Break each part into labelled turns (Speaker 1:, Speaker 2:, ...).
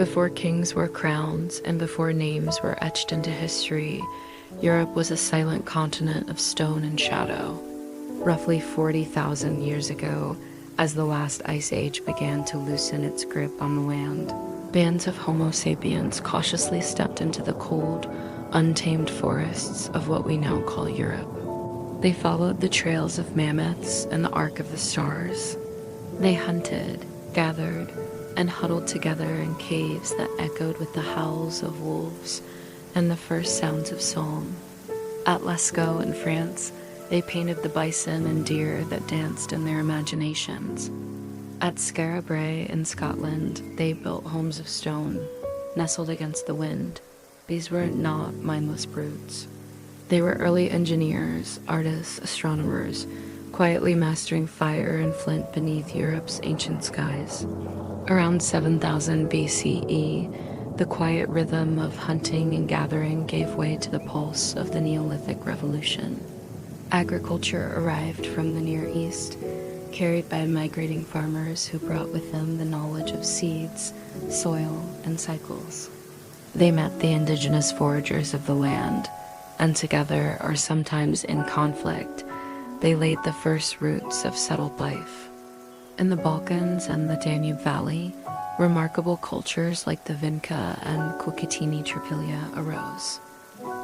Speaker 1: Before kings were crowned and before names were etched into history, Europe was a silent continent of stone and shadow. Roughly 40,000 years ago, as the last ice age began to loosen its grip on the land, bands of Homo sapiens cautiously stepped into the cold, untamed forests of what we now call Europe. They followed the trails of mammoths and the arc of the stars. They hunted, gathered, and huddled together in caves that echoed with the howls of wolves and the first sounds of song. At Lascaux in France, they painted the bison and deer that danced in their imaginations. At Skara in Scotland, they built homes of stone, nestled against the wind. These were not mindless brutes. They were early engineers, artists, astronomers, quietly mastering fire and flint beneath Europe's ancient skies. Around 7000 BCE, the quiet rhythm of hunting and gathering gave way to the pulse of the Neolithic Revolution. Agriculture arrived from the Near East, carried by migrating farmers who brought with them the knowledge of seeds, soil, and cycles. They met the indigenous foragers of the land, and together, or sometimes in conflict, they laid the first roots of settled life. In the Balkans and the Danube Valley, remarkable cultures like the Vinca and Kokitini Tripilia arose.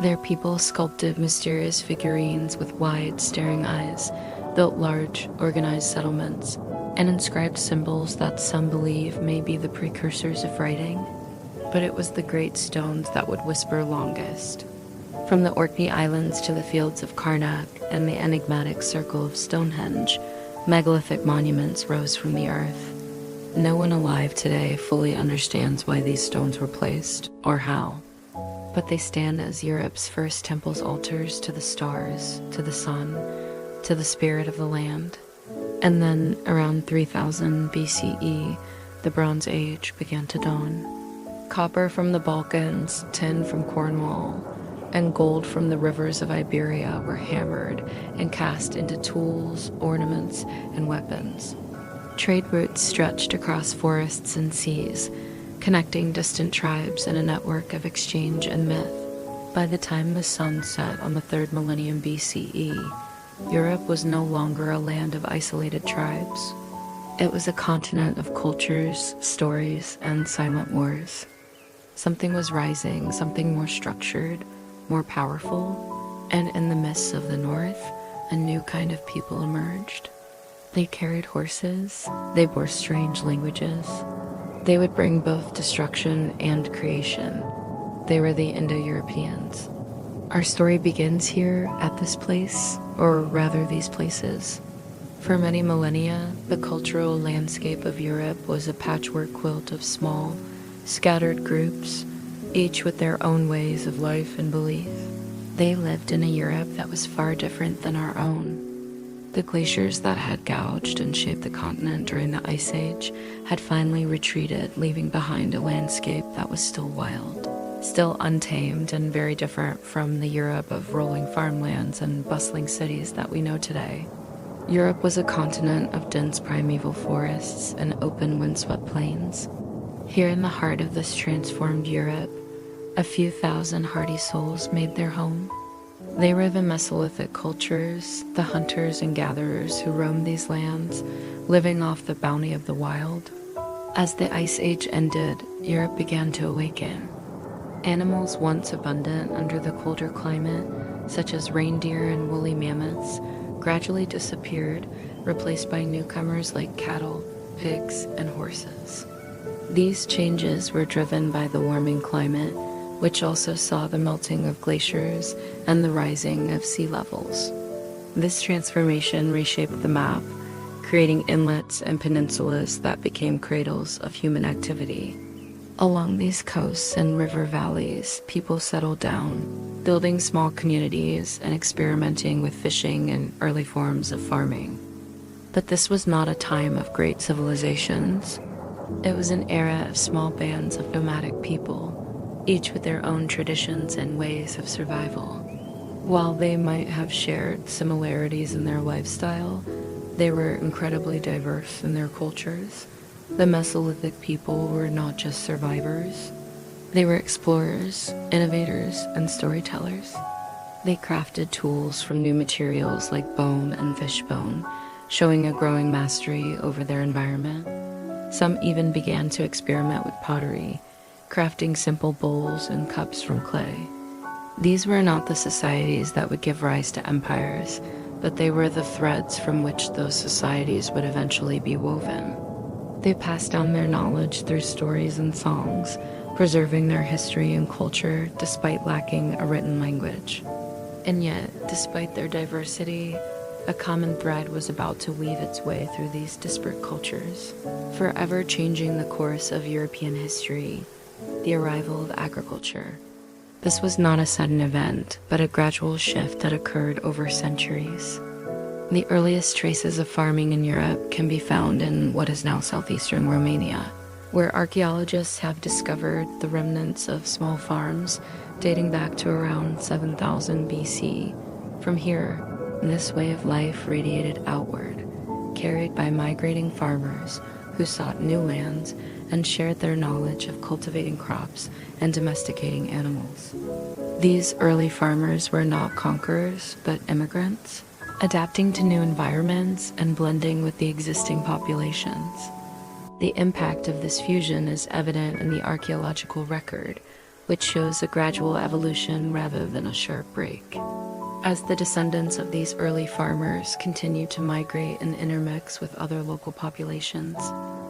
Speaker 1: Their people sculpted mysterious figurines with wide, staring eyes, built large, organized settlements, and inscribed symbols that some believe may be the precursors of writing. But it was the great stones that would whisper longest. From the Orkney Islands to the fields of Karnak and the enigmatic circle of Stonehenge, megalithic monuments rose from the earth. No one alive today fully understands why these stones were placed, or how. But they stand as Europe's first temple's altars to the stars, to the sun, to the spirit of the land. And then, around 3000 BCE, the Bronze Age began to dawn. Copper from the Balkans, tin from Cornwall, and gold from the rivers of Iberia were hammered and cast into tools, ornaments, and weapons. Trade routes stretched across forests and seas, connecting distant tribes in a network of exchange and myth. By the time the sun set on the 3rd millennium BCE, Europe was no longer a land of isolated tribes. It was a continent of cultures, stories, and silent wars. Something was rising, something more structured, more powerful, and in the mists of the north, a new kind of people emerged. They carried horses, they bore strange languages. They would bring both destruction and creation. They were the Indo-Europeans. Our story begins here at this place, or rather these places. For many millennia, the cultural landscape of Europe was a patchwork quilt of small, scattered groups, each with their own ways of life and belief. They lived in a Europe that was far different than our own. The glaciers that had gouged and shaped the continent during the Ice Age had finally retreated, leaving behind a landscape that was still wild, still untamed, and very different from the Europe of rolling farmlands and bustling cities that we know today. Europe was a continent of dense primeval forests and open windswept plains. Here in the heart of this transformed Europe, a few thousand hardy souls made their home. They were the Mesolithic cultures, the hunters and gatherers who roamed these lands, living off the bounty of the wild. As the Ice Age ended, Europe began to awaken. Animals once abundant under the colder climate, such as reindeer and woolly mammoths, gradually disappeared, replaced by newcomers like cattle, pigs, and horses. These changes were driven by the warming climate, which also saw the melting of glaciers and the rising of sea levels. This transformation reshaped the map, creating inlets and peninsulas that became cradles of human activity. Along these coasts and river valleys, people settled down, building small communities and experimenting with fishing and early forms of farming. But this was not a time of great civilizations. It was an era of small bands of nomadic people, each with their own traditions and ways of survival. While they might have shared similarities in their lifestyle, they were incredibly diverse in their cultures, The Mesolithic people were not just survivors, they were explorers, innovators, and storytellers. They crafted tools from new materials like bone and fish bone, showing a growing mastery over their environment. Some even began to experiment with pottery, crafting simple bowls and cups from clay. These were not the societies that would give rise to empires, but they were the threads from which those societies would eventually be woven. They passed down their knowledge through stories and songs, preserving their history and culture despite lacking a written language. And yet, despite their diversity, a common thread was about to weave its way through these disparate cultures, forever changing the course of European history: the arrival of agriculture. This was not a sudden event, but a gradual shift that occurred over centuries. The earliest traces of farming in Europe can be found in what is now southeastern Romania, where archaeologists have discovered the remnants of small farms dating back to around 7000 BC. From here, this way of life radiated outward, carried by migrating farmers who sought new lands and shared their knowledge of cultivating crops and domesticating animals. These early farmers were not conquerors, but immigrants, adapting to new environments and blending with the existing populations. The impact of this fusion is evident in the archaeological record, which shows a gradual evolution rather than a sharp break. As the descendants of these early farmers continue to migrate and intermix with other local populations,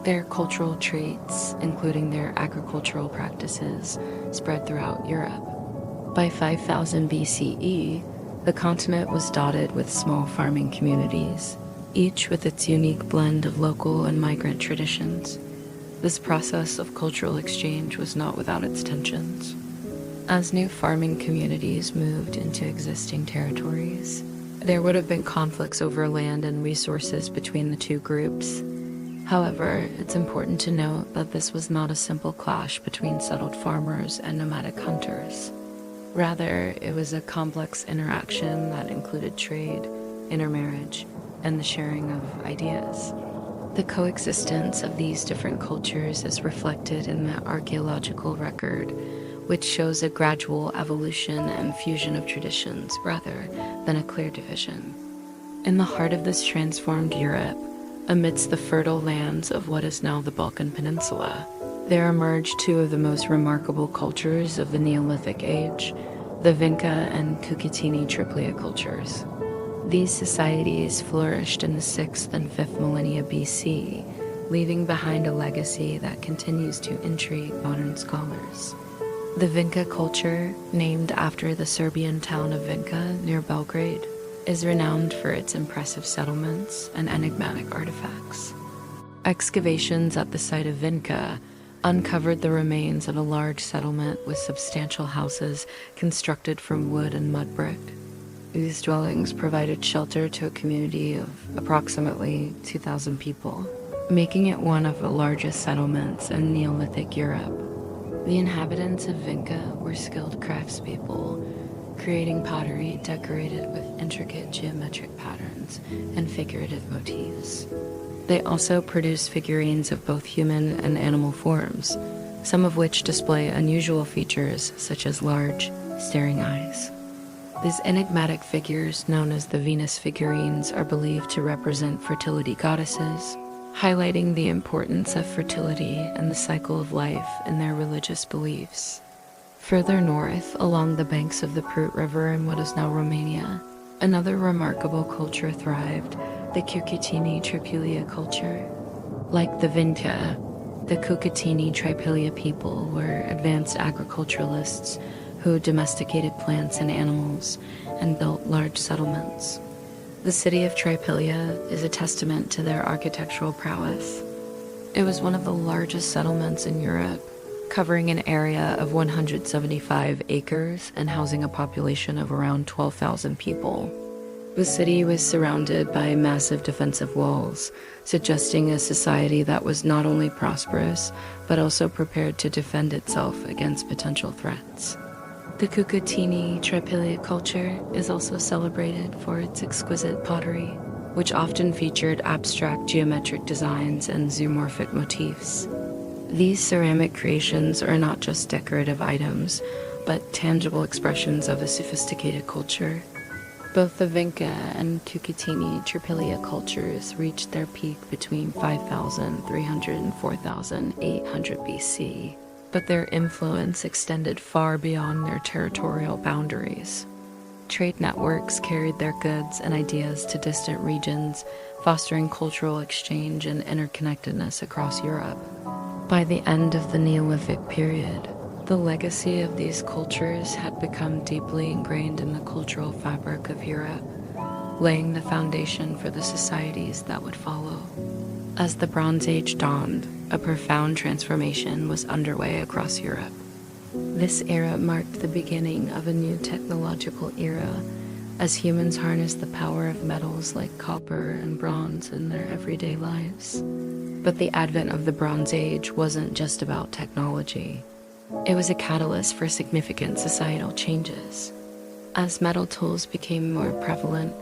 Speaker 1: their cultural traits, including their agricultural practices, spread throughout Europe. By 5000 BCE, the continent was dotted with small farming communities, each with its unique blend of local and migrant traditions. This process of cultural exchange was not without its tensions. As new farming communities moved into existing territories, there would have been conflicts over land and resources between the two groups. However, it's important to note that this was not a simple clash between settled farmers and nomadic hunters. Rather, it was a complex interaction that included trade, intermarriage, and the sharing of ideas. The coexistence of these different cultures is reflected in the archaeological record, which shows a gradual evolution and fusion of traditions rather than a clear division. In the heart of this transformed Europe, amidst the fertile lands of what is now the Balkan Peninsula, there emerged two of the most remarkable cultures of the Neolithic age, the Vinca and Cucutini Triplia cultures. These societies flourished in the 6th and 5th millennia BC, leaving behind a legacy that continues to intrigue modern scholars. The Vinca culture, named after the Serbian town of Vinca near Belgrade, is renowned for its impressive settlements and enigmatic artifacts. Excavations at the site of Vinca uncovered the remains of a large settlement with substantial houses constructed from wood and mud brick. These dwellings provided shelter to a community of approximately 2,000 people, making it one of the largest settlements in Neolithic Europe. The inhabitants of Vinca were skilled craftspeople, creating pottery decorated with intricate geometric patterns and figurative motifs. They also produced figurines of both human and animal forms, some of which display unusual features such as large, staring eyes. These enigmatic figures, known as the Venus figurines, are believed to represent fertility goddesses, highlighting the importance of fertility and the cycle of life in their religious beliefs. Further north, along the banks of the Prut River in what is now Romania, another remarkable culture thrived, the Cucutini Tripilia culture. Like the Vinca, the Cucutini Tripilia people were advanced agriculturalists who domesticated plants and animals and built large settlements. The city of Tripilia is a testament to their architectural prowess. It was one of the largest settlements in Europe, covering an area of 175 acres and housing a population of around 12,000 people. The city was surrounded by massive defensive walls, suggesting a society that was not only prosperous, but also prepared to defend itself against potential threats. The Cucutini Tripilia culture is also celebrated for its exquisite pottery. which often featured abstract geometric designs and zoomorphic motifs. These ceramic creations are not just decorative items, but tangible expressions of a sophisticated culture. Both the Vinca and Cucutini Tripilia cultures reached their peak between 5,300 and 4,800 BC, but their influence extended far beyond their territorial boundaries. Trade networks carried their goods and ideas to distant regions, fostering cultural exchange and interconnectedness across Europe. By the end of the Neolithic period, the legacy of these cultures had become deeply ingrained in the cultural fabric of Europe, laying the foundation for the societies that would follow. As the Bronze Age dawned, a profound transformation was underway across Europe. This era marked the beginning of a new technological era, as humans harnessed the power of metals like copper and bronze in their everyday lives. But the advent of the Bronze Age wasn't just about technology. It was a catalyst for significant societal changes. As metal tools became more prevalent,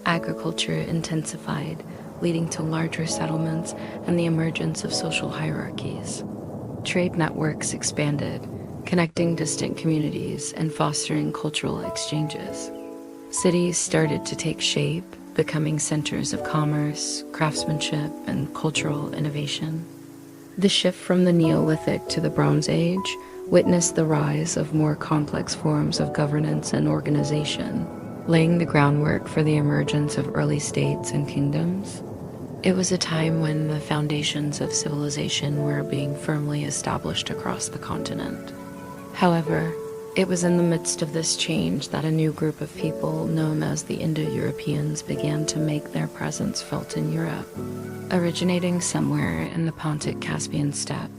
Speaker 1: agriculture intensified, leading to larger settlements and the emergence of social hierarchies. Trade networks expanded, connecting distant communities and fostering cultural exchanges. Cities started to take shape, becoming centers of commerce, craftsmanship, and cultural innovation. The shift from the Neolithic to the Bronze Age witnessed the rise of more complex forms of governance and organization, laying the groundwork for the emergence of early states and kingdoms. It was a time when the foundations of civilization were being firmly established across the continent. However, it was in the midst of this change that a new group of people known as the Indo-Europeans began to make their presence felt in Europe. Originating somewhere in the Pontic-Caspian steppe,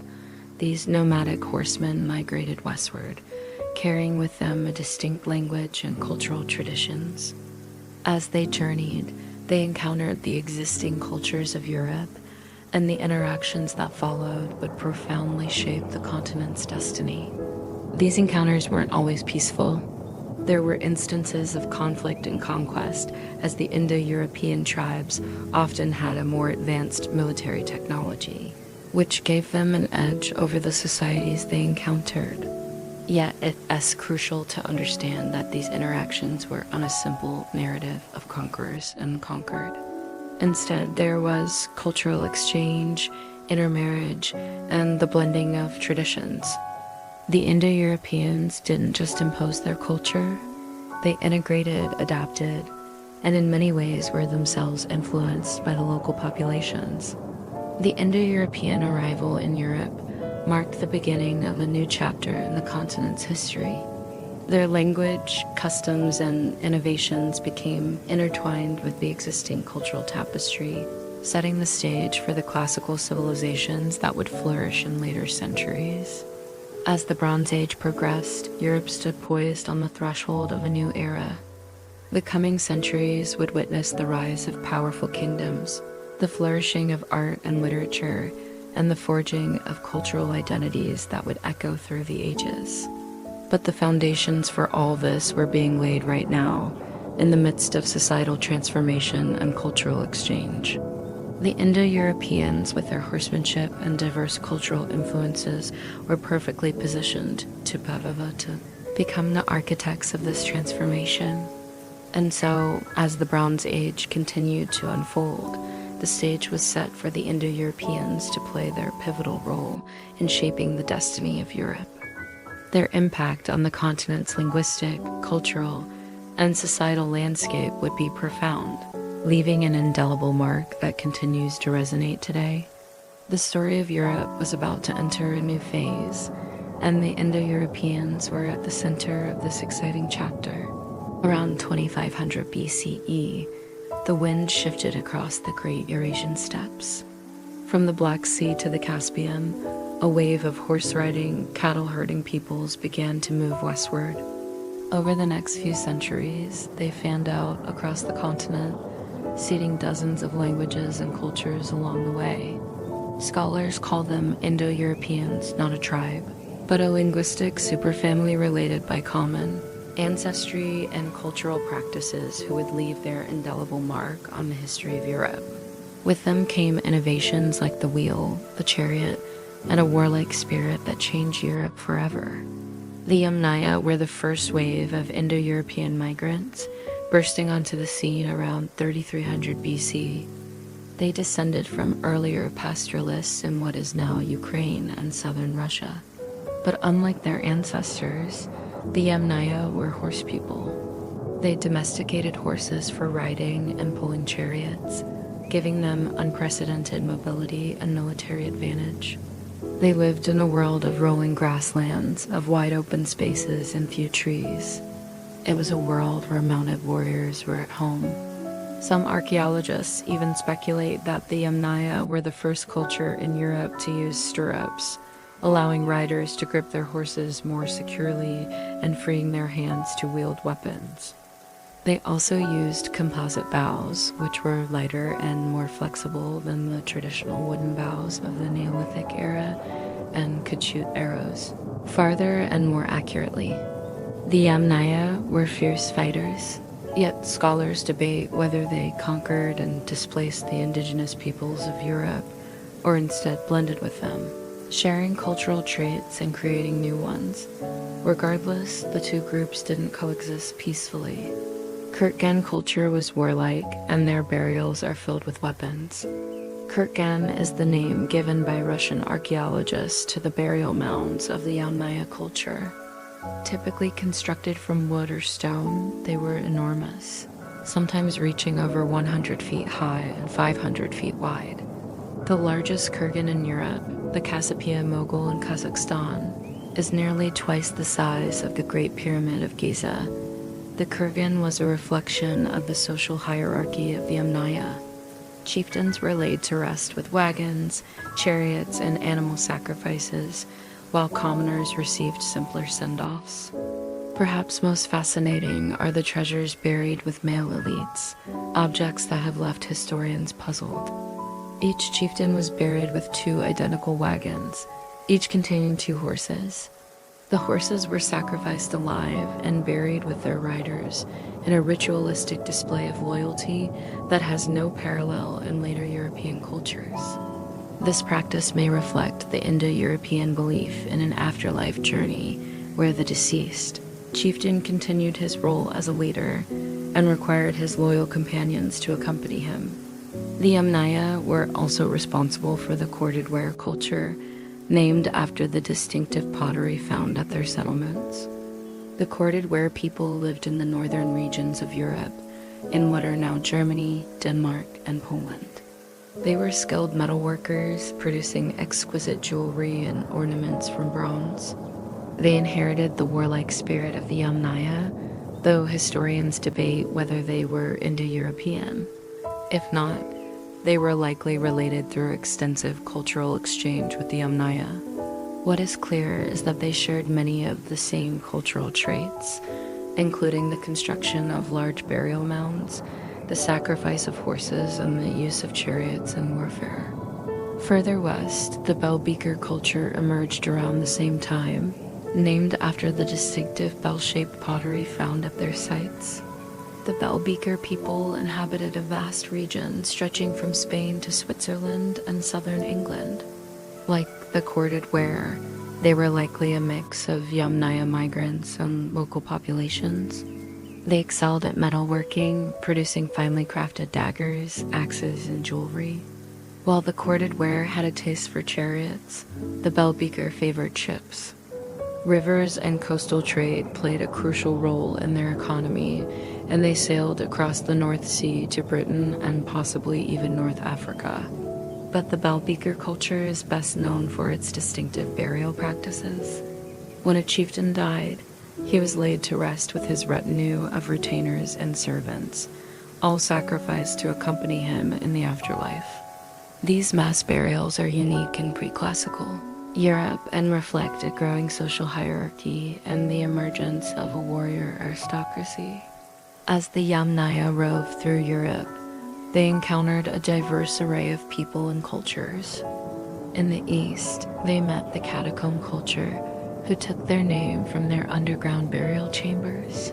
Speaker 1: these nomadic horsemen migrated westward, carrying with them a distinct language and cultural traditions. As they journeyed, they encountered the existing cultures of Europe, and the interactions that followed would profoundly shape the continent's destiny. These encounters weren't always peaceful. There were instances of conflict and conquest, as the Indo-European tribes often had a more advanced military technology, which gave them an edge over the societies they encountered. Yet it's crucial to understand that these interactions were on a simple narrative of conquerors and conquered. Instead, there was cultural exchange, intermarriage, and the blending of traditions. The Indo-Europeans didn't just impose their culture, they integrated, adapted, and in many ways were themselves influenced by the local populations. The Indo-European arrival in Europe marked the beginning of a new chapter in the continent's history. Their language, customs, and innovations became intertwined with the existing cultural tapestry, setting the stage for the classical civilizations that would flourish in later centuries. As the Bronze Age progressed, Europe stood poised on the threshold of a new era. The coming centuries would witness the rise of powerful kingdoms, the flourishing of art and literature, and the forging of cultural identities that would echo through the ages. But the foundations for all this were being laid right now, in the midst of societal transformation and cultural exchange. The Indo-Europeans, with their horsemanship and diverse cultural influences, were perfectly positioned to become the architects of this transformation. And so, as the Bronze Age continued to unfold, the stage was set for the Indo-Europeans to play their pivotal role in shaping the destiny of Europe. Their impact on the continent's linguistic, cultural, and societal landscape would be profound, leaving an indelible mark that continues to resonate today. The story of Europe was about to enter a new phase, and the Indo-Europeans were at the center of this exciting chapter. Around 2500 BCE, the wind shifted across the great Eurasian steppes. From the Black Sea to the Caspian, a wave of horse-riding, cattle-herding peoples began to move westward. Over the next few centuries, they fanned out across the continent, seeding dozens of languages and cultures along the way. Scholars call them Indo-Europeans, not a tribe, but a linguistic superfamily related by common. ancestry and cultural practices who would leave their indelible mark on the history of Europe. With them came innovations like the wheel, the chariot, and a warlike spirit that changed Europe forever. The Yamnaya were the first wave of Indo-European migrants, bursting onto the scene around 3300 BC. They descended from earlier pastoralists in what is now Ukraine and southern Russia. But unlike their ancestors, the Yamnaya were horse people. They domesticated horses for riding and pulling chariots, giving them unprecedented mobility and military advantage. They lived in a world of rolling grasslands, of wide open spaces and few trees. It was a world where mounted warriors were at home. Some archaeologists even speculate that the Yamnaya were the first culture in Europe to use stirrups, allowing riders to grip their horses more securely and freeing their hands to wield weapons. They also used composite bows, which were lighter and more flexible than the traditional wooden bows of the Neolithic era, and could shoot arrows farther and more accurately. The Yamnaya were fierce fighters, yet scholars debate whether they conquered and displaced the indigenous peoples of Europe, or instead blended with them, sharing cultural traits and creating new ones. Regardless, the two groups didn't coexist peacefully. Kurgan culture was warlike, and their burials are filled with weapons. Kurgan is the name given by Russian archaeologists to the burial mounds of the Yamnaya culture. Typically constructed from wood or stone, they were enormous, sometimes reaching over 100 feet high and 500 feet wide. The largest kurgan in Europe, the Cassiopea Mogul in Kazakhstan, is nearly twice the size of the Great Pyramid of Giza. The kurgan was a reflection of the social hierarchy of the Yamnaya. Chieftains were laid to rest with wagons, chariots, and animal sacrifices, while commoners received simpler send-offs. Perhaps most fascinating are the treasures buried with male elites, objects that have left historians puzzled. Each chieftain was buried with 2 identical wagons, each containing 2 horses. The horses were sacrificed alive and buried with their riders in a ritualistic display of loyalty that has no parallel in later European cultures. This practice may reflect the Indo-European belief in an afterlife journey where the deceased chieftain continued his role as a leader and required his loyal companions to accompany him. The Yamnaya were also responsible for the corded ware culture, named after the distinctive pottery found at their settlements. The corded ware people lived in the northern regions of Europe, in what are now Germany, Denmark, and Poland. They were skilled metalworkers, producing exquisite jewelry and ornaments from bronze. They inherited the warlike spirit of the Yamnaya, though historians debate whether they were Indo-European. If not, they were likely related through extensive cultural exchange with the Yamnaya. What is clear is that they shared many of the same cultural traits, including the construction of large burial mounds, the sacrifice of horses, and the use of chariots in warfare. Further west, the bell-beaker culture emerged around the same time, named after the distinctive bell-shaped pottery found at their sites. The bell-beaker people inhabited a vast region stretching from Spain to Switzerland and southern England. Like the corded ware, they were likely a mix of Yamnaya migrants and local populations. They excelled at metalworking, producing finely crafted daggers, axes, and jewelry. While the corded ware had a taste for chariots, the bell-beaker favored ships. Rivers and coastal trade played a crucial role in their economy, and they sailed across the North Sea to Britain and possibly even North Africa. But the bell-beaker culture is best known for its distinctive burial practices. When a chieftain died, he was laid to rest with his retinue of retainers and servants, all sacrificed to accompany him in the afterlife. These mass burials are unique in pre-classical Europe and reflect a growing social hierarchy and the emergence of a warrior aristocracy. As the Yamnaya roved through Europe, they encountered a diverse array of people and cultures. In the east, they met the catacomb culture, who took their name from their underground burial chambers.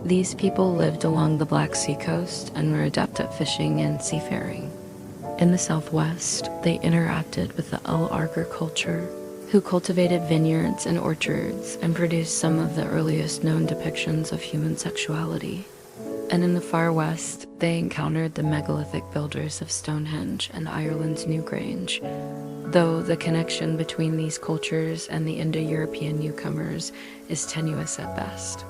Speaker 1: These people lived along the Black Sea coast and were adept at fishing and seafaring. In the southwest, they interacted with the Al-Argar culture, who cultivated vineyards and orchards and produced some of the earliest known depictions of human sexuality. And in the far west, they encountered the megalithic builders of Stonehenge and Ireland's Newgrange, though the connection between these cultures and the Indo-European newcomers is tenuous at best.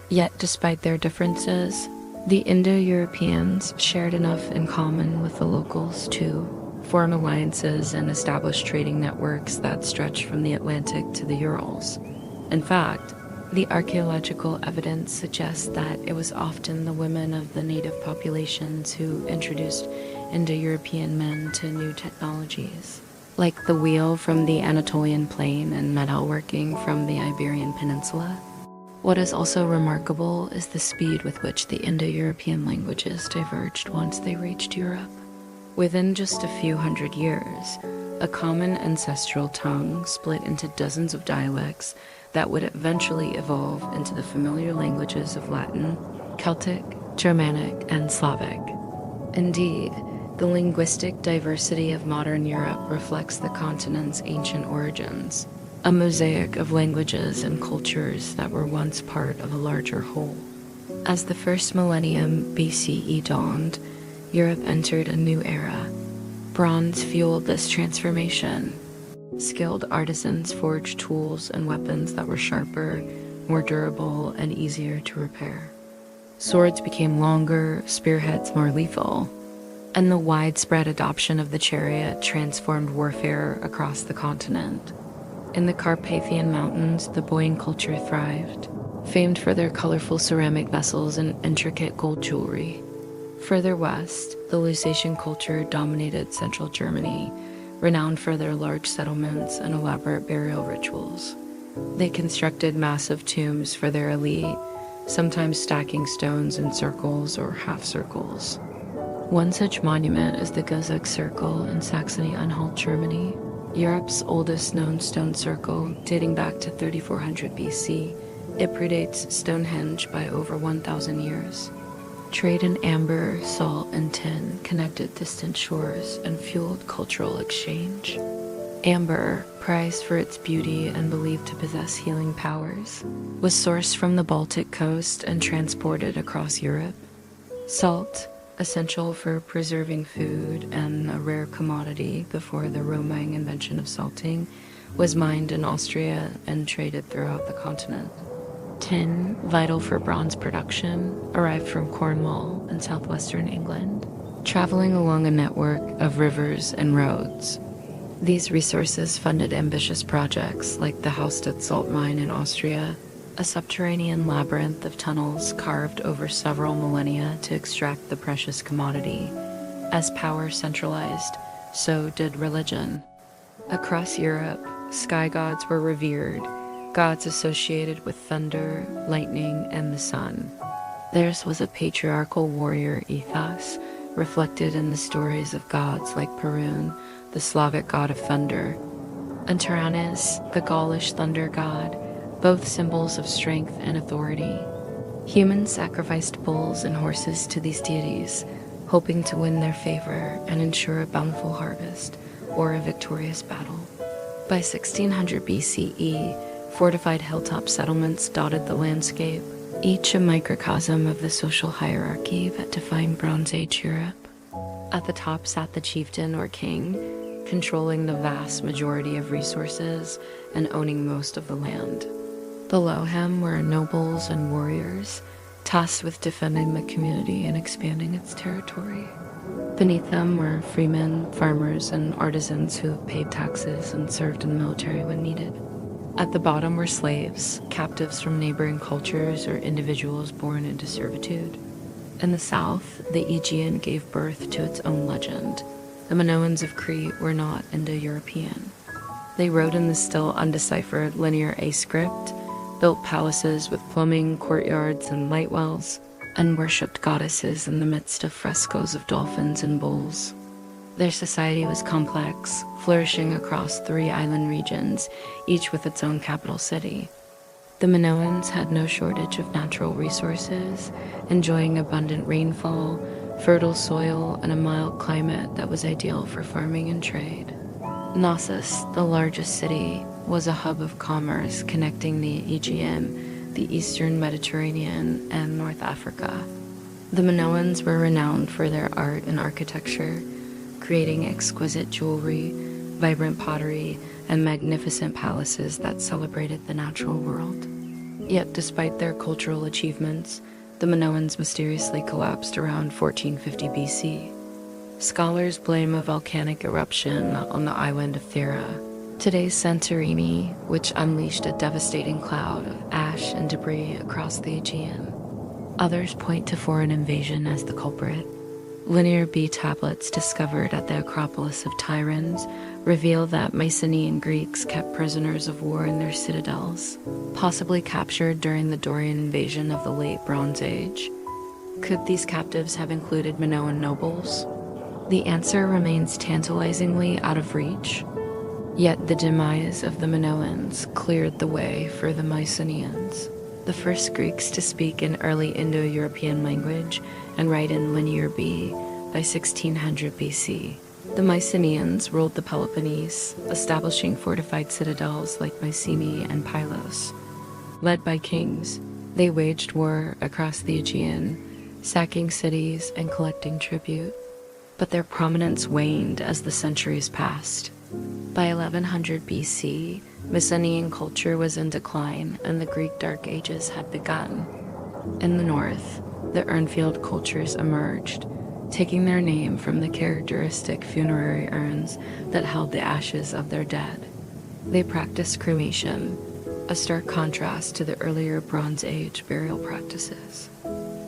Speaker 1: Yet, despite their differences, the Indo-Europeans shared enough in common with the locals to form alliances and establish trading networks that stretch from the Atlantic to the Urals. In fact, the archaeological evidence suggests that it was often the women of the native populations who introduced Indo-European men to new technologies, like the wheel from the Anatolian plain and metalworking from the Iberian Peninsula. What is also remarkable is the speed with which the Indo-European languages diverged once they reached Europe. Within just a few hundred years, a common ancestral tongue split into dozens of dialects that would eventually evolve into the familiar languages of Latin, Celtic, Germanic, and Slavic. Indeed, the linguistic diversity of modern Europe reflects the continent's ancient origins, a mosaic of languages and cultures that were once part of a larger whole. As the first millennium BCE dawned, Europe entered a new era. Bronze fueled this transformation. Skilled artisans forged tools and weapons that were sharper, more durable, and easier to repair. Swords became longer, spearheads more lethal, and the widespread adoption of the chariot transformed warfare across the continent. In the Carpathian Mountains, the Boyne culture thrived, famed for their colorful ceramic vessels and intricate gold jewelry. Further west, the Lusatian culture dominated central Germany, renowned for their large settlements and elaborate burial rituals. They constructed massive tombs for their elite, sometimes stacking stones in circles or half circles. One such monument is the Gazak Circle in Saxony-Anhalt, Germany, Europe's oldest known stone circle, dating back to 3400 BC. It predates Stonehenge by over 1,000 years. Trade in amber, salt, and tin connected distant shores and fueled cultural exchange. Amber, prized for its beauty and believed to possess healing powers, was sourced from the Baltic coast and transported across Europe. Salt, essential for preserving food and a rare commodity before the Roman invention of salting, was mined in Austria and traded throughout the continent. Tin, vital for bronze production, arrived from Cornwall in southwestern England, traveling along a network of rivers and roads. These resources funded ambitious projects like the Hallstatt salt mine in Austria, a subterranean labyrinth of tunnels carved over several millennia to extract the precious commodity. As power centralized, so did religion. Across Europe, sky gods were revered, gods associated with thunder, lightning, and the sun. Theirs was a patriarchal warrior ethos, reflected in the stories of gods like Perun, the Slavic god of thunder, and Taranis, the Gaulish thunder god, both symbols of strength and authority. Humans sacrificed bulls and horses to these deities, hoping to win their favor and ensure a bountiful harvest or a victorious battle. By 1600 BCE, fortified hilltop settlements dotted the landscape, each a microcosm of the social hierarchy that defined Bronze Age Europe. At the top sat the chieftain or king, controlling the vast majority of resources and owning most of the land. Below him were nobles and warriors, tasked with defending the community and expanding its territory. Beneath them were freemen, farmers, and artisans who paid taxes and served in the military when needed. At the bottom were slaves, captives from neighboring cultures or individuals born into servitude. In the south, the Aegean gave birth to its own legend. The Minoans of Crete were not Indo-European. They wrote in the still undeciphered Linear A script, built palaces with plumbing, courtyards, and light wells, and worshipped goddesses in the midst of frescoes of dolphins and bulls. Their society was complex, flourishing across 3 island regions, each with its own capital city. The Minoans had no shortage of natural resources, enjoying abundant rainfall, fertile soil, and a mild climate that was ideal for farming and trade. Knossos, the largest city, was a hub of commerce connecting the Aegean, the Eastern Mediterranean, and North Africa. The Minoans were renowned for their art and architecture, creating exquisite jewelry, vibrant pottery, and magnificent palaces that celebrated the natural world. Yet, despite their cultural achievements, the Minoans mysteriously collapsed around 1450 BC. Scholars blame a volcanic eruption on the island of Thera, today's Santorini, which unleashed a devastating cloud of ash and debris across the Aegean. Others point to foreign invasion as the culprit. Linear B tablets discovered at the Acropolis of Tyrans reveal that Mycenaean Greeks kept prisoners of war in their citadels, possibly captured during the Dorian invasion of the late Bronze Age. Could these captives have included Minoan nobles? The answer remains tantalizingly out of reach. Yet the demise of the Minoans cleared the way for the Mycenaeans, the first Greeks to speak an early Indo-European language and write in Linear B by 1600 BC. The Mycenaeans ruled the Peloponnese, establishing fortified citadels like Mycenae and Pylos. Led by kings, they waged war across the Aegean, sacking cities and collecting tribute. But their prominence waned as the centuries passed. By 1100 BC, Mycenaean culture was in decline and the Greek Dark Ages had begun. In the north, the Urnfield cultures emerged, taking their name from the characteristic funerary urns that held the ashes of their dead. They practiced cremation, a stark contrast to the earlier Bronze Age burial practices.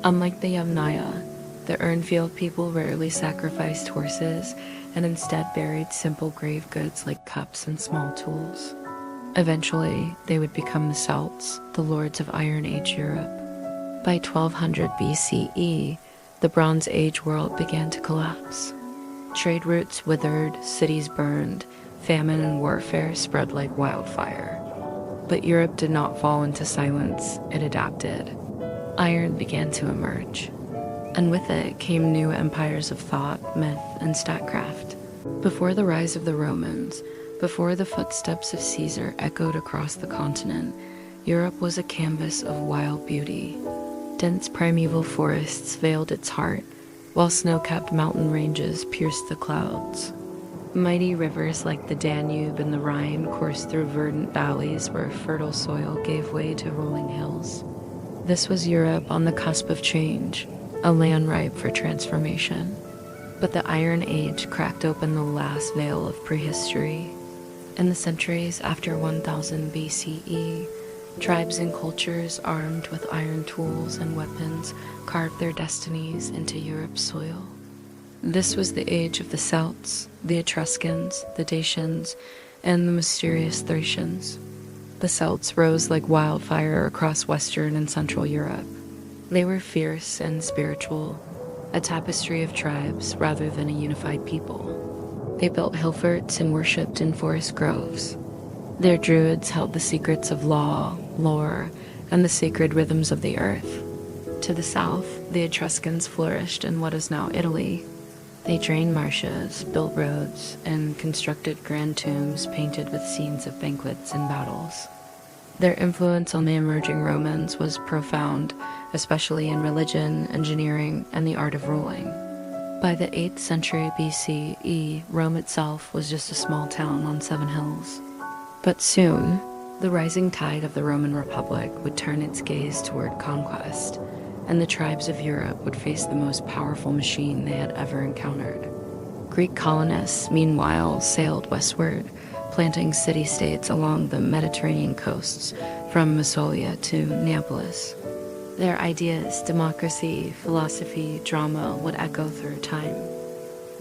Speaker 1: Unlike the Yamnaya, the Urnfield people rarely sacrificed horses and instead buried simple grave goods like cups and small tools. Eventually, they would become the Celts, the lords of Iron Age Europe. By 1200 BCE, the Bronze Age world began to collapse. Trade routes withered, cities burned, famine and warfare spread like wildfire. But Europe did not fall into silence, it adapted. Iron began to emerge. And with it came new empires of thought, myth, and statecraft. Before the rise of the Romans, before the footsteps of Caesar echoed across the continent, Europe was a canvas of wild beauty. Dense primeval forests veiled its heart, while snow-capped mountain ranges pierced the clouds. Mighty rivers like the Danube and the Rhine coursed through verdant valleys where fertile soil gave way to rolling hills. This was Europe on the cusp of change, a land ripe for transformation. But the Iron Age cracked open the last veil of prehistory. In the centuries after 1000 BCE, tribes and cultures armed with iron tools and weapons carved their destinies into Europe's soil. This was the age of the Celts, the Etruscans, the Dacians, and the mysterious Thracians. The Celts rose like wildfire across Western and Central Europe. They were fierce and spiritual, a tapestry of tribes rather than a unified people. They built hill forts and worshipped in forest groves. Their druids held the secrets of law, lore, and the sacred rhythms of the earth. To the south, the Etruscans flourished in what is now Italy. They drained marshes, built roads, and constructed grand tombs painted with scenes of banquets and battles. Their influence on the emerging Romans was profound, especially in religion, engineering, and the art of ruling. By the 8th century BCE, Rome itself was just a small town on 7 hills. But soon, the rising tide of the Roman Republic would turn its gaze toward conquest, and the tribes of Europe would face the most powerful machine they had ever encountered. Greek colonists, meanwhile, sailed westward, planting city-states along the Mediterranean coasts, from Massalia to Neapolis. Their ideas, democracy, philosophy, drama would echo through time.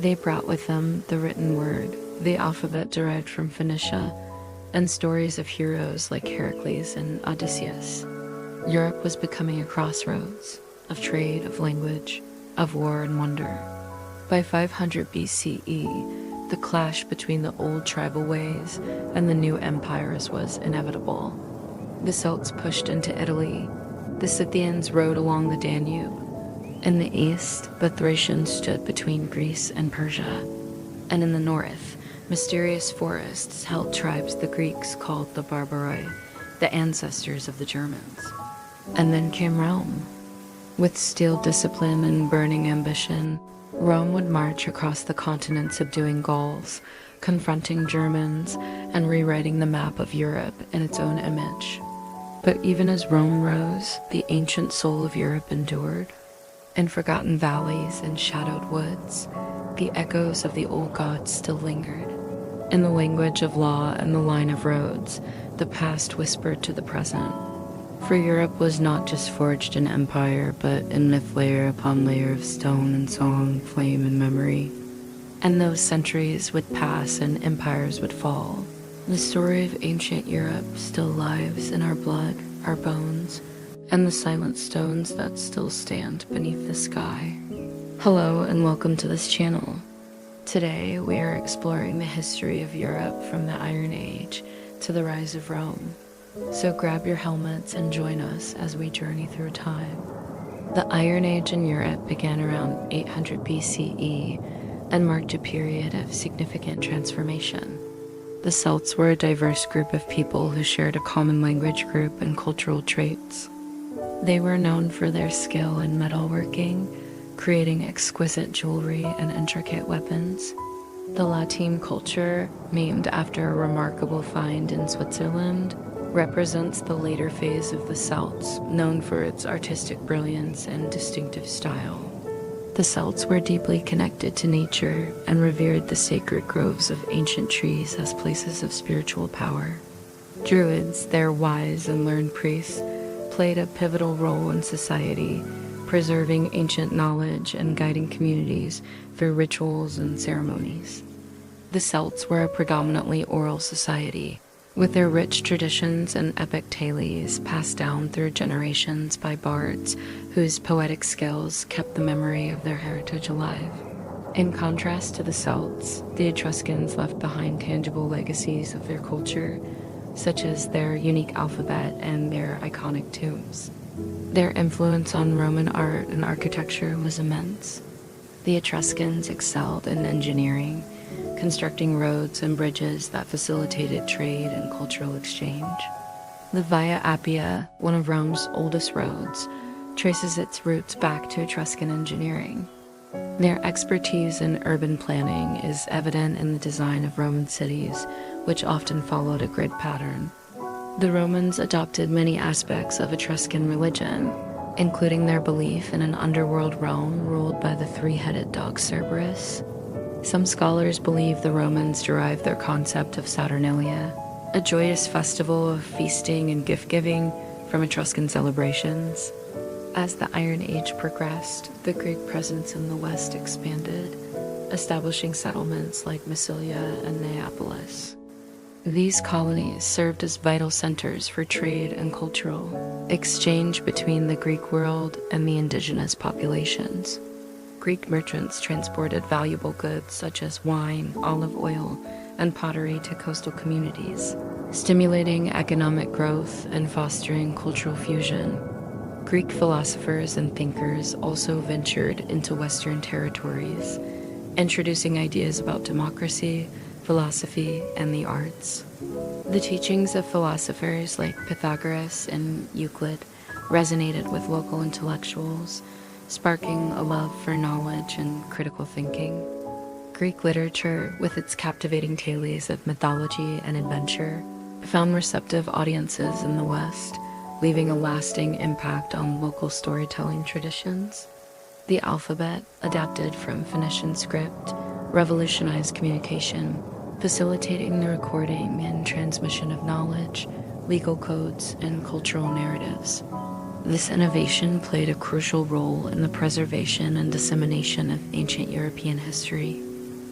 Speaker 1: They brought with them the written word, the alphabet derived from Phoenicia, and stories of heroes like Heracles and Odysseus. Europe was becoming a crossroads of trade, of language, of war and wonder. By 500 BCE, the clash between the old tribal ways and the new empires was inevitable. The Celts pushed into Italy, the Scythians rode along the Danube. In the east, the Thracians stood between Greece and Persia. And in the north, mysterious forests held tribes the Greeks called the Barbaroi, the ancestors of the Germans. And then came Rome. With steel discipline and burning ambition, Rome would march across the continent subduing Gauls, confronting Germans, and rewriting the map of Europe in its own image. But even as Rome rose, the ancient soul of Europe endured. In forgotten valleys and shadowed woods, the echoes of the old gods still lingered. In the language of law and the line of roads, the past whispered to the present. For Europe was not just forged in empire, but in myth layer upon layer of stone and song, flame and memory. And those centuries would pass and empires would fall. The story of ancient Europe still lives in our blood, our bones, and the silent stones that still stand beneath the sky. Hello and welcome to this channel. Today we are exploring the history of Europe from the Iron Age to the rise of Rome. So grab your helmets and join us as we journey through time. The Iron Age in Europe began around 800 BCE and marked a period of significant transformation. The Celts were a diverse group of people who shared a common language group and cultural traits. They were known for their skill in metalworking, creating exquisite jewelry and intricate weapons. The Latine culture, named after a remarkable find in Switzerland, represents the later phase of the Celts, known for its artistic brilliance and distinctive style. The Celts were deeply connected to nature and revered the sacred groves of ancient trees as places of spiritual power. Druids, their wise and learned priests, played a pivotal role in society, preserving ancient knowledge and guiding communities through rituals and ceremonies. The Celts were a predominantly oral society, with their rich traditions and epic tales passed down through generations by bards whose poetic skills kept the memory of their heritage alive. In contrast to the Celts, the Etruscans left behind tangible legacies of their culture, such as their unique alphabet and their iconic tombs. Their influence on Roman art and architecture was immense. The Etruscans excelled in engineering, constructing roads and bridges that facilitated trade and cultural exchange. The Via Appia, one of Rome's oldest roads, traces its roots back to Etruscan engineering. Their expertise in urban planning is evident in the design of Roman cities, which often followed a grid pattern. The Romans adopted many aspects of Etruscan religion, including their belief in an underworld realm ruled by the three-headed dog Cerberus. Some scholars believe the Romans derived their concept of Saturnalia, a joyous festival of feasting and gift-giving, from Etruscan celebrations. As the Iron Age progressed, the Greek presence in the West expanded, establishing settlements like Massilia and Neapolis. These colonies served as vital centers for trade and cultural exchange between the Greek world and the indigenous populations. Greek merchants transported valuable goods such as wine, olive oil, and pottery to coastal communities, stimulating economic growth and fostering cultural fusion. Greek philosophers and thinkers also ventured into Western territories, introducing ideas about democracy, philosophy, and the arts. The teachings of philosophers like Pythagoras and Euclid resonated with local intellectuals, sparking a love for knowledge and critical thinking. Greek literature, with its captivating tales of mythology and adventure, found receptive audiences in the West, leaving a lasting impact on local storytelling traditions. The alphabet, adapted from Phoenician script, revolutionized communication, facilitating the recording and transmission of knowledge, legal codes, and cultural narratives. This innovation played a crucial role in the preservation and dissemination of ancient European history.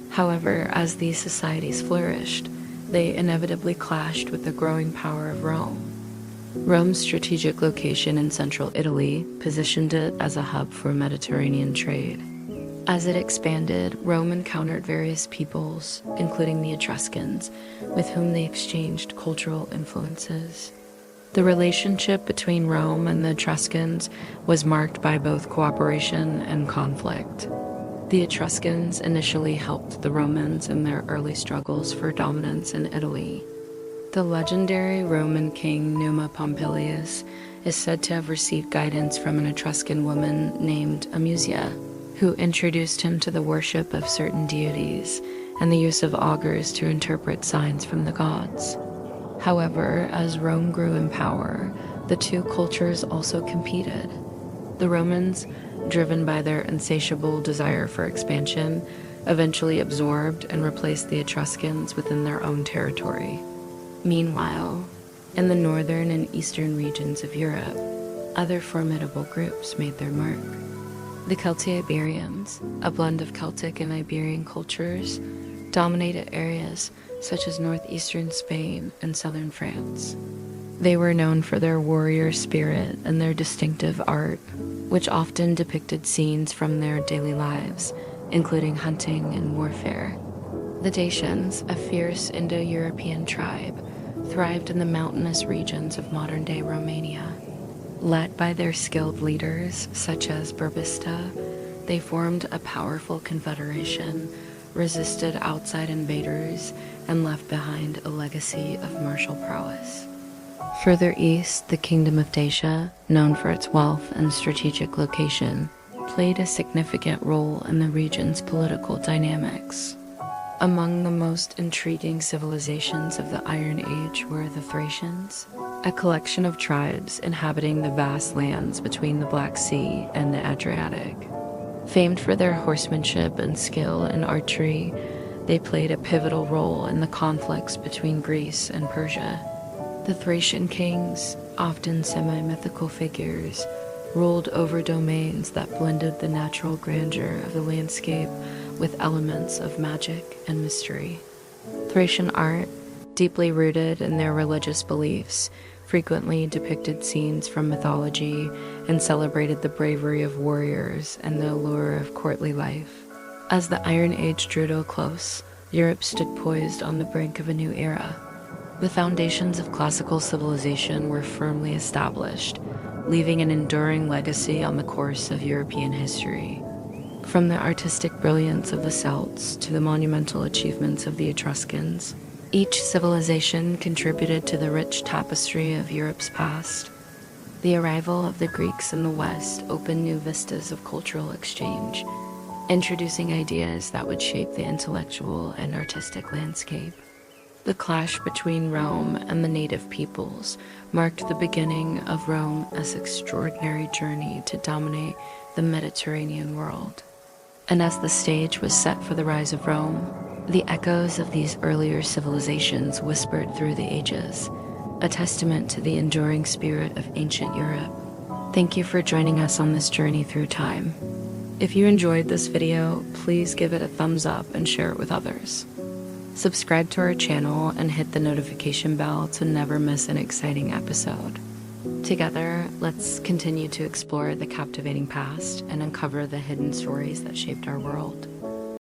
Speaker 1: However, as these societies flourished, they inevitably clashed with the growing power of Rome. Rome's strategic location in central Italy positioned it as a hub for Mediterranean trade. As it expanded, Rome encountered various peoples, including the Etruscans, with whom they exchanged cultural influences. The relationship between Rome and the Etruscans was marked by both cooperation and conflict. The Etruscans initially helped the Romans in their early struggles for dominance in Italy. The legendary Roman king Numa Pompilius is said to have received guidance from an Etruscan woman named Amusia, who introduced him to the worship of certain deities and the use of augurs to interpret signs from the gods. However, as Rome grew in power, the two cultures also competed. The Romans, driven by their insatiable desire for expansion, eventually absorbed and replaced the Etruscans within their own territory. Meanwhile, in the northern and eastern regions of Europe, other formidable groups made their mark. The Celti-Iberians, a blend of Celtic and Iberian cultures, dominated areas such as northeastern Spain and southern France. They were known for their warrior spirit and their distinctive art, which often depicted scenes from their daily lives, including hunting and warfare. The Dacians, a fierce Indo-European tribe, thrived in the mountainous regions of modern-day Romania. Led by their skilled leaders, such as Burbista, they formed a powerful confederation, resisted outside invaders, and left behind a legacy of martial prowess. Further east, the Kingdom of Dacia, known for its wealth and strategic location, played a significant role in the region's political dynamics. Among the most intriguing civilizations of the Iron Age were the Thracians, a collection of tribes inhabiting the vast lands between the Black Sea and the Adriatic. Famed for their horsemanship and skill in archery, they played a pivotal role in the conflicts between Greece and Persia. The Thracian kings, often semi-mythical figures, ruled over domains that blended the natural grandeur of the landscape with elements of magic and mystery. Thracian art, deeply rooted in their religious beliefs, frequently depicted scenes from mythology and celebrated the bravery of warriors and the allure of courtly life. As the Iron Age drew to a close, Europe stood poised on the brink of a new era. The foundations of classical civilization were firmly established, leaving an enduring legacy on the course of European history. From the artistic brilliance of the Celts to the monumental achievements of the Etruscans, each civilization contributed to the rich tapestry of Europe's past. The arrival of the Greeks in the West opened new vistas of cultural exchange, introducing ideas that would shape the intellectual and artistic landscape. The clash between Rome and the native peoples marked the beginning of Rome's extraordinary journey to dominate the Mediterranean world. And as the stage was set for the rise of Rome, the echoes of these earlier civilizations whispered through the ages, a testament to the enduring spirit of ancient Europe. Thank you for joining us on this journey through time. If you enjoyed this video, please give it a thumbs up and share it with others. Subscribe to our channel and hit the notification bell to never miss an exciting episode. Together, let's continue to explore the captivating past and uncover the hidden stories that shaped our world.